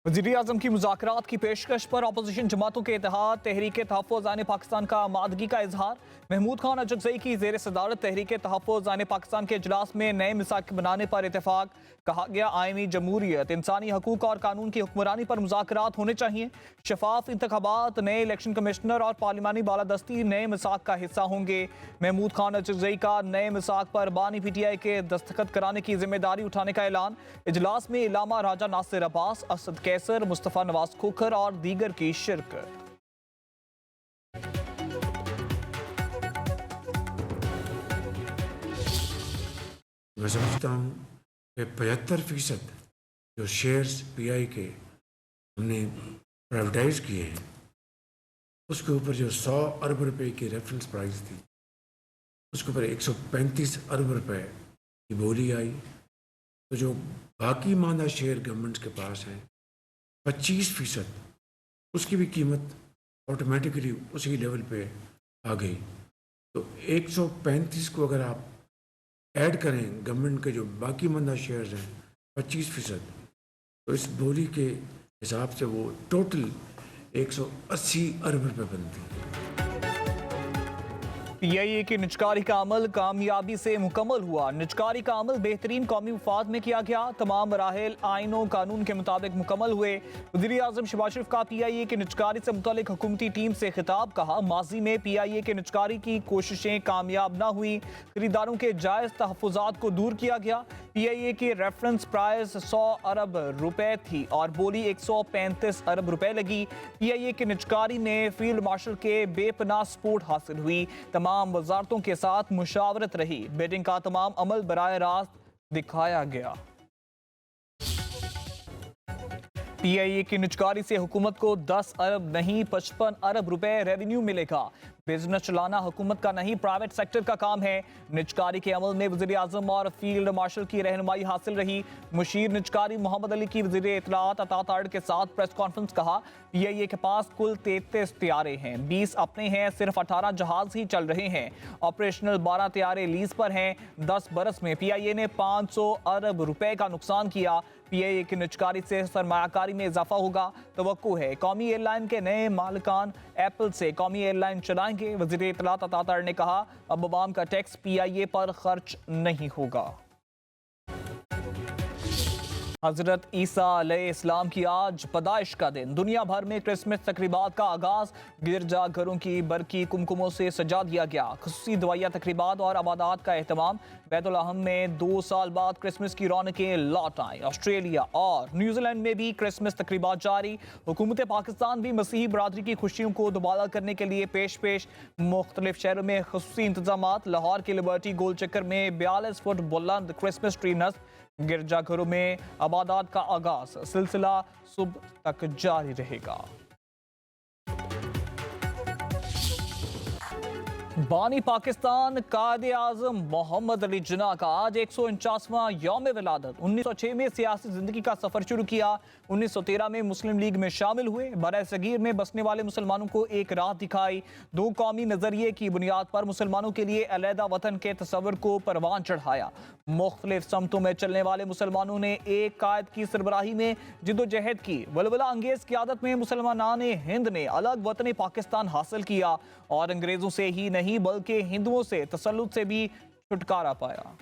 वज़ीर-ए-आज़म की मुज़ाकरात की पेशकश पर अपोजिशन जमातों के इत्तेहाद तहरीक तहफ़्फ़ुज़ आने पाकिस्तान का आमादगी का इजहार। महमूद खान अजगज़ई की ज़ेर सदारत तहरीक तहफ़्फ़ुज़ आने पाकिस्तान के इजलास में नए मिसाक बनाने पर इत्तेफाक। कहा गया आइनी जमहूरियत, इंसानी हकूक़ और कानून की हुक्मरानी पर मुज़ाकरात होने चाहिए। शफाफ इंतखाबात, नए इलेक्शन कमिश्नर और पार्लिमानी बालादस्ती नए मिसाक का हिस्सा होंगे। महमूद खान अजगज़ई का नए मिसाक पर बानी PTI के दस्तखत कराने की जिम्मेदारी उठाने का ऐलान। इजलास में इलामा राजा नासिर अब्बास, असद कैसर, मुस्तफ़ा नवाज खोखर और दीगर की शिरकत। मैं समझता हूँ कि 75% जो शेयर्स PI के हमने प्राइवेटाइज किए हैं उसके ऊपर जो 100 अरब रुपए की रेफरेंस प्राइस थी उसके ऊपर 135 अरब रुपए की बोली आई। तो जो बाकी मांदा शेयर गवर्नमेंट के पास है 25% उसकी भी कीमत ऑटोमेटिकली उसी लेवल पे आ गई। तो 135 को अगर आप ऐड करें गवर्नमेंट के जो बाकी मंदा शेयर्स हैं 25%, तो इस बोली के हिसाब से वो टोटल 180 अरब रुपये बनती है। PIA की निजकारी का अमल कामयाबी से मुकम्मल हुआ। निजकारी का अमल बेहतरीन कौमी मुफाद में किया गया। तमाम मराहिल आइन और कानून के मुताबिक मुकम्मल हुए। वज़ीर-ए-आज़म शहबाज शरीफ का PIA की निजकारी से मुतालिक हुकूमती टीम से खिताब। कहा माजी में PIA के निजकारी की कोशिशें कामयाब ना हुई। खरीदारों के जायज़ तहफ़्फ़ुज़ात को दूर किया गया। PIA की रेफरेंस प्राइस 100 अरब रुपए थी और बोली 135 अरब रुपए लगी। PIA की निजकारी में फील्ड मार्शल के बेपनाह सपोर्ट हासिल हुई। तमाम वजारतों के साथ मुशावरत रही। बिडिंग का तमाम अमल बराह रास्त दिखाया गया। PIA की निजकारी से हुकूमत को 10 अरब नहीं 55 अरब रुपए रेवेन्यू मिलेगा। बिजनेस चलाना हुकूमत का नहीं प्राइवेट सेक्टर का काम है। निजकारी के अमल में वज़ीर-ए-आज़म और फील्ड मार्शल की रहनुमाई हासिल रही। मुशीर निजकारी मोहम्मद अली की वज़ीर इत्तलात अता तारड़ के साथ प्रेस कॉन्फ्रेंस। कहा PIA के पास कुल 33 तैयारे हैं, 20 अपने हैं, सिर्फ 18 जहाज ही चल रहे हैं। ऑपरेशनल 12 तैयारे लीज पर हैं। 10 बरस में PIA ने 500 अरब रुपए का नुकसान किया। PIA की निजकारी से सरमायाकारी में इजाफा होगा। तवक्को है कौमी एयरलाइन के नए मालिकान एप्पल से कौमी एयरलाइन चलाएंगे। वज़ीर इत्तलात अता तारड़ ने कहा अब अवाम का टैक्स PIA पर खर्च नहीं होगा। हज़रत ईसा अलैहिस्सलाम की आज पैदाइश का दिन। दुनिया भर में क्रिसमस तकरीबात का आगाज। गिरजा घरों की बरकी कुमकुमों से सजा दिया गया। खुसूसी दवाइया तकरीबात और आबादात का एहतमाम। बैतुल अहम में 2 साल बाद क्रिसमस की रौनकें लौट आईं। ऑस्ट्रेलिया और न्यूजीलैंड में भी क्रिसमस तकरीबात जारी। हुकूमत पाकिस्तान भी मसीही बरादरी की खुशियों को दोबारा करने के लिए पेश मुख्तलिफ शहरों में खुसूसी इंतजामात। लाहौर के लिबर्टी गोल चक्कर में 42 फुट बुलंद क्रिसमस ट्री नस्ब। गिरजाघरों में आबादात का आगाज। सिलसिला सुबह तक जारी रहेगा। बानी पाकिस्तान कायदे आज़म मोहम्मद अली जिन्ना का आज 149वां यौम विलादत। 1906 में सियासी जिंदगी का सफर शुरू किया। 1913 में मुस्लिम लीग में शामिल हुए। बरे सगीर में बसने वाले मुसलमानों को एक राह दिखाई। 2 कौमी नजरिए की बुनियाद पर मुसलमानों के लिए अलहदा वतन के तस्वर को परवान चढ़ाया। मुख्तलिफ समतों में चलने वाले मुसलमानों ने एक कायद की सरबराही में जिद्दोजहद की। वलवला अंगेज क़यादत में मुसलमान हिंद ने अलग वतन पाकिस्तान हासिल किया और अंग्रेजों से ही नहीं बल्कि हिंदुओं से तसल्लुत से भी छुटकारा पाया।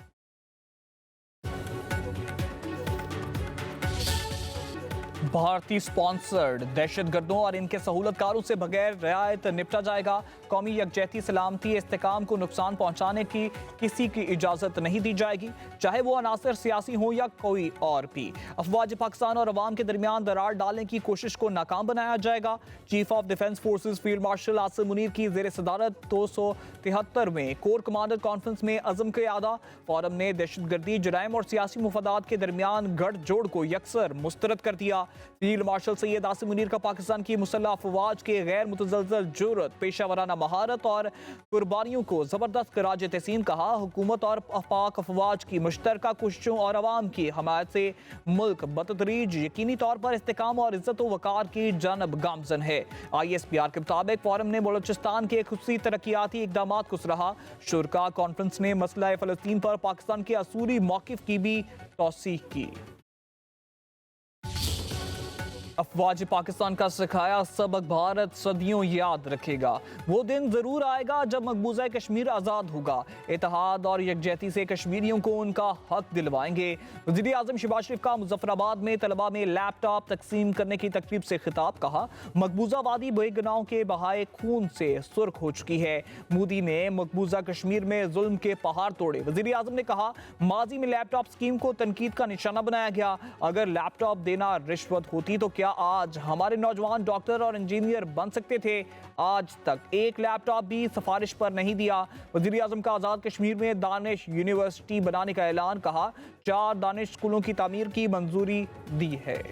भारतीय स्पॉन्सर्ड दहशतगर्दों और इनके सहूलतकारों से बगैर रियायत निपटा जाएगा। कौमी यकजहती, सलामती, इस्तेकाम को नुकसान पहुंचाने की किसी की इजाजत नहीं दी जाएगी, चाहे वो अनासर सियासी हो या कोई और भी। अफवाज पाकिस्तान और अवाम के दरमियान दरार डालने की कोशिश को नाकाम बनाया जाएगा। Chief of defence forces field marshal Asim Munir की जेर सदारत 273वें कोर कमांडर कॉन्फ्रेंस में अज़म क़यादा। फोरम ने दहशतगर्दी, जराइम और सियासी मुफादात के दरमियान गठजोड़ को यकसर मुस्तरद कर दिया। फील्ड मार्शल सैयद आसिम मुनीर का पाकिस्तान की मुसल्लह अफवाज के गैर मुतज़लज़ल जुर्रत, पेशावराना महारत और कुर्बानियों को जबरदस्त खराज तहसीन कहा। हुकूमत और पाक अफवाज की मुश्तरका कोशिशों और अवाम की हमायत से मुल्क बतदरीज यकीनी तौर पर इस्तेकाम और इज्जत व वकार की जानब गामजन है। ISPR के मुताबिक फोरम ने बलोचिस्तान के खुसूसी तरक्याती इकदाम को सराहा। शुरा कॉन्फ्रेंस ने मसला फ़लस्तीन पर पाकिस्तान के असूली मौक़िफ़ की भी तौसीह की। अफवाज पाकिस्तान का सिखाया सबक भारत सदियों याद रखेगा। वो दिन जरूर आएगा जब मकबूजा कश्मीर आज़ाद होगा। इत्तेहाद और यकजहती से कश्मीरियों को उनका हक दिलवाएंगे। वज़ीर आज़म शहबाज शरीफ का मुजफ्फराबाद में तलबा में लैपटॉप तकसीम करने की तकरीब से खिताब। कहा, मकबूजा वादी बेगुनाहों के बहाए खून से सुर्ख हो चुकी है। मोदी ने मकबूजा कश्मीर में जुल्म के पहाड़ तोड़े। वज़ीर आज़म ने कहा, माजी में लैपटॉप स्कीम को तनकीद का निशाना बनाया गया। अगर लैपटॉप देना रिश्वत होती तो क्या आज हमारे नौजवान डॉक्टर और इंजीनियर बन सकते थे? आज तक एक लैपटॉप भी सिफारिश पर नहीं दिया। वज़ीर आज़म का आज़ाद कश्मीर में दानिश यूनिवर्सिटी बनाने का ऐलान। कहा, 4 दानिश स्कूलों की तामीर की मंजूरी दी है।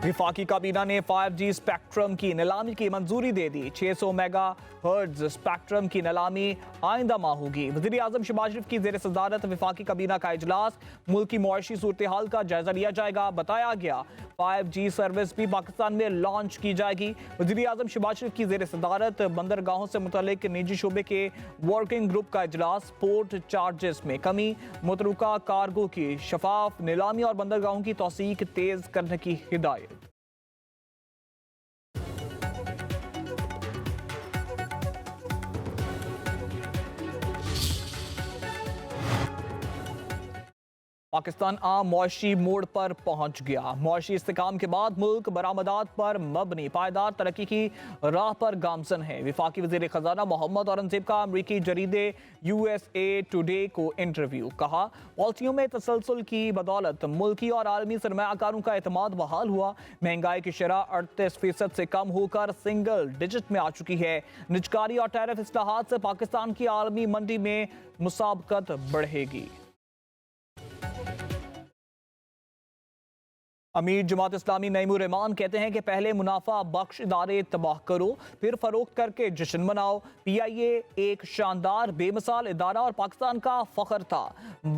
विफाकी काबीना ने 5G स्पेक्ट्रम की नीलामी की मंजूरी दे दी। 600 मेगा हर्ट्ज स्पेक्ट्रम की नीलामी आइंदा माह होगी। वज़ीर आज़म शहबाज शरीफ की ज़ेर सदारत विफाकी काबीना का इजलास। मुल्क की मुआशी सूरत हाल का जायजा लिया जाएगा। बताया गया 5G सर्विस भी पाकिस्तान में लॉन्च की जाएगी। वज़ीर आज़म शहबाज शरीफ की ज़ेर सदारत बंदरगाहों से मुतल्लिक निजी शोबे के वर्किंग ग्रुप का इजलास। पोर्ट चार्जेस में कमी, मुतलका कार्गो की शफाफ नीलामी और बंदरगाहों की तौसीक तेज करने की हिदायत। पाकिस्तान आम मुआशी मोड़ पर पहुंच गया। मुआशी इस्तेकाम के बाद मुल्क बरामदात पर मबनी पायदार तरक्की की राह पर गामजन है। विफाकी वज़ीर खजाना मोहम्मद औरंगजेब का अमरीकी जरीदे USA टुडे को इंटरव्यू। कहा, पॉलिसियों में तसलसल की बदौलत मुल्की और आलमी सरमायाकारों का एतमाद बहाल हुआ। महंगाई की शरह 38% से कम होकर सिंगल डिजिट में आ चुकी है। निजकारी और टैरिफ इस्लाहात से पाकिस्तान की आलमी मंडी में मुसाबकत बढ़ेगी। अमीर जमात इस्लामी नईमुर रहमान कहते हैं कि पहले मुनाफा बख्श इदारे तबाह करो, फिर फरोख्त करके जश्न मनाओ। PIA एक शानदार बेमिसाल इदारा और पाकिस्तान का फख्र था।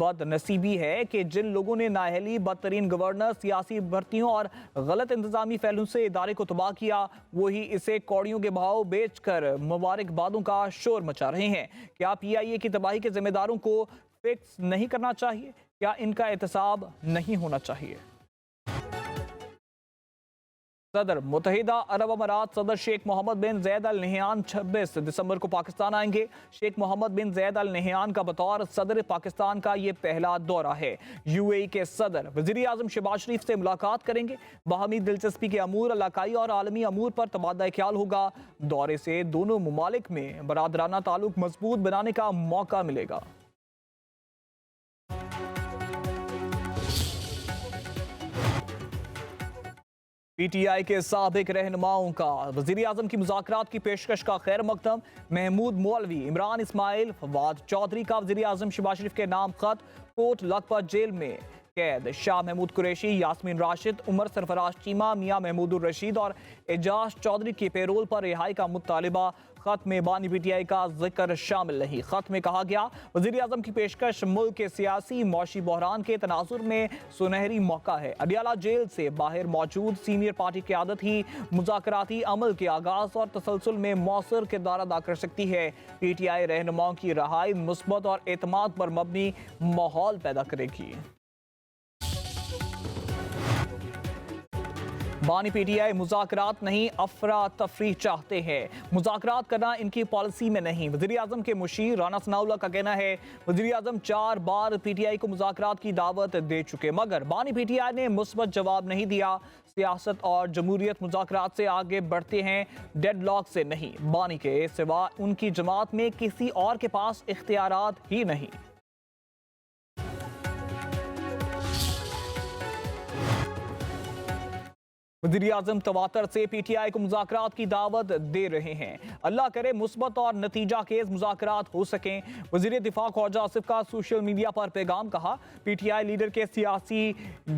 बदनसीबी है कि जिन लोगों ने नाअहली, बदतरीन गवर्नर, सियासी भर्तियों और गलत इंतजामी फैलों से इदारे को तबाह किया, वही इसे कौड़ियों के भाव बेचकर मुबारकबादों का शोर मचा रहे हैं। क्या PIA की तबाही के जिम्मेदारों को फिक्स नहीं करना चाहिए? क्या इनका एहतसाब नहीं होना चाहिए? सदर मुत्तहिदा अरब अमारात सदर शेख मोहम्मद बिन जैद अल नहयान 26 दिसंबर को पाकिस्तान आएंगे। शेख मोहम्मद बिन जैद अल नहयान का बतौर सदर पाकिस्तान का ये पहला दौरा है। UAE के सदर वज़ीर आज़म शहबाज शरीफ से मुलाकात करेंगे। बाहमी दिलचस्पी के अमूर, इलाकाई और आलमी अमूर पर तबादला ख्याल होगा। दौरे से दोनों ममालिक में बरादराना ताल्लुक मजबूत बनाने का मौका मिलेगा। PTI के साबिक रहनुमाओं का वज़ीर आज़म की मुज़ाकरात की पेशकश का खैर मकदम। महमूद मौलवी, इमरान इस्माइल, फवाद चौधरी का वज़ीर आज़म शहबाज शरीफ के नाम खत। कोट लखपत जेल में कैद शाह महमूद कुरैशी, यास्मीन राशिद, उमर सरफराज चीमा, मियाँ महमूदुर रशीद और एजाज चौधरी की पैरोल पर रिहाई का मुतालिबा। खत में बानी PTI का जिक्र शामिल नहीं। खत में कहा गया, वज़ीर आज़म की पेशकश मुल्क के सियासी मौशी बहरान के तनाजुर में सुनहरी मौका है। अडियाला जेल से बाहर मौजूद सीनियर पार्टी क़यादत ही मुज़ाकराती अमल के आगाज़ और तसलसल में मौसर किरदार अदा कर सकती है। PTI रहनुमाओं की रहाई मुस्बत और एतमाद पर मबनी माहौल पैदा करेगी। बानी PTI मुज़ाकरात नहीं, अफरा तफरी चाहते हैं। मुज़ाकरात करना इनकी पॉलिसी में नहीं। वज़ीर आज़म के मुशीर राना सनाउल्लाह का कहना है, वज़ीर आज़म 4 बार PTI को मुज़ाकरात की दावत दे चुके, मगर बानी PTI ने मुस्बत जवाब नहीं दिया। सियासत और जमहूरियत मुज़ाकरात से आगे बढ़ते हैं, डेडलॉक से नहीं। बानी के सिवा उनकी जमात में किसी और के पास इख्तियारात ही नहीं। वज़ीर आज़म तवातर से PTI को मुज़ाकरात की दावत दे रहे हैं। अल्लाह करे मुस्बत और नतीजा केस मुज़ाकरात हो सकें। वज़ीर दिफा ख्वाजा आसिफ का सोशल मीडिया पर पैगाम। कहा, PTI लीडर के सियासी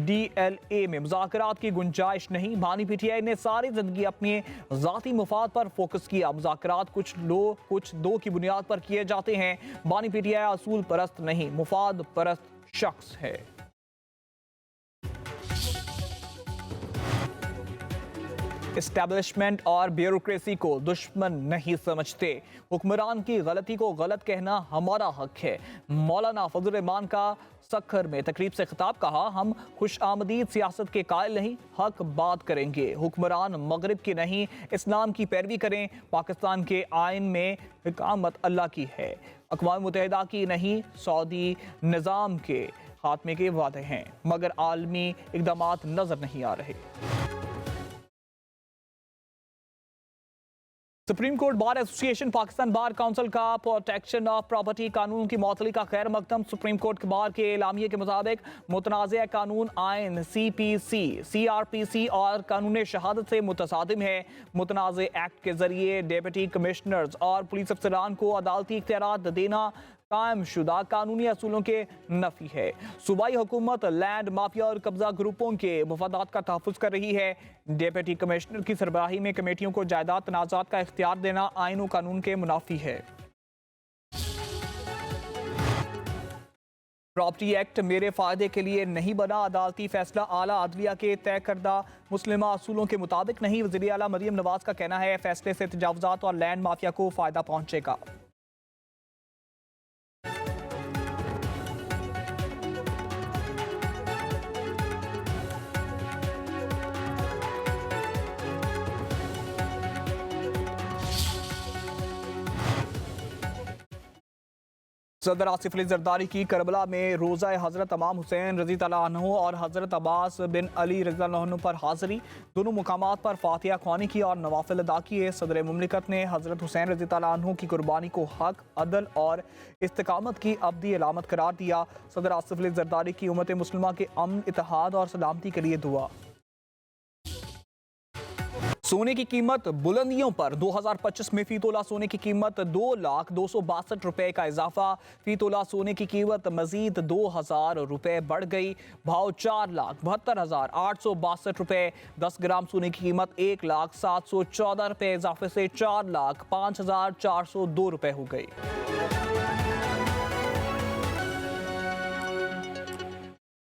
DLA में मुज़ाकरात की गुंजाइश नहीं। बानी PTI ने सारी ज़िंदगी अपने ज़ाती मुफाद पर फोकस किया। मुज़ाकरात कुछ दो की बुनियाद पर किए जाते हैं। बानी PTI असूल परस्त नहीं, मुफाद परस्त शख्स है। एस्टैब्लिशमेंट और ब्यूरोक्रेसी को दुश्मन नहीं समझते। हुक्मरान की गलती को गलत कहना हमारा हक है। मौलाना फजल रहमान का सखर में तकरीब से खिताब। कहा, हम खुशआमदीद सियासत के कायल नहीं, हक बात करेंगे। हुक्मरान मगरिब की नहीं, इस्लाम की पैरवी करें। पाकिस्तान के आइन में इकामत अल्लाह की है, अक़वाम मुत्तहिदा की नहीं। सऊदी निज़ाम के खात्मे के वादे हैं, मगर आलमी इक़दामात नजर नहीं आ रहे। Supreme court bar association Pakistan bar council का प्रोटेक्शन ऑफ प्रॉपर्टी कानून की मअतली का खैर मकदम। सुप्रीम कोर्ट के बार के एलामिये के मुताबिक मुतनाज़ कानून आइन CPC, CRPC और कानून शहादत से मुतसादिम है। मुतनाज़ एक्ट के जरिए डिप्टी कमिश्नर्स और पुलिस अफसरान को अदालती इख्तियारात देना कायम शुदा कानूनी असूलों के नफी है। सूबाई हुकूमत लैंड माफिया और कब्जा ग्रुपों के मफादात का तहफ़्फ़ुज़ कर रही है। डिप्टी कमिश्नर की सरबराही में कमेटियों को जायदाद तनाज़ात का इख्तियार देना आइन और कानून के मुनाफी है। प्रॉपर्टी एक्ट मेरे फ़ायदे के लिए नहीं बना। अदालती फैसला आला अदलिया के तय करदा मुस्लिमा असूलों के मुताबिक नहीं। वज़ीर आला मरीम नवाज का कहना है, फैसले से तजावुज़ात और लैंड माफिया को फ़ायदा पहुँचेगा। सदर आसिफ अली जरदारी की करबला में रोज़ा हज़रत इमाम हुसैन रज़ी तआला अन्हु और हज़रत अब्बास बिन अली रज़ी तआला अन्हु पर हाज़िरी। दोनों मुकामात पर फातिहा ख्वानी की और नवाफिल अदा किए। सदर मुमलिकत ने हज़रत हुसैन रज़ी तआला अन्हु की कुर्बानी को हक, अदल और इस्तिकामत की अब्दी अलामत करार दिया। सदर आसिफ अली जरदारी की उम्मत मुस्लिमा के अमन, इत्तेहाद और सलामती के लिए दुआ। सोने की कीमत बुलंदियों पर। 2025 में फी तोला सोने की कीमत 2,262,000 रुपए का इजाफा। फी तोला सोने की कीमत मजीद 2,000 रुपए बढ़ गई। भाव 4,72,862 रुपए। 10 ग्राम सोने की कीमत 1,0714 रुपए इजाफे से 4,05,402 रुपए हो गई।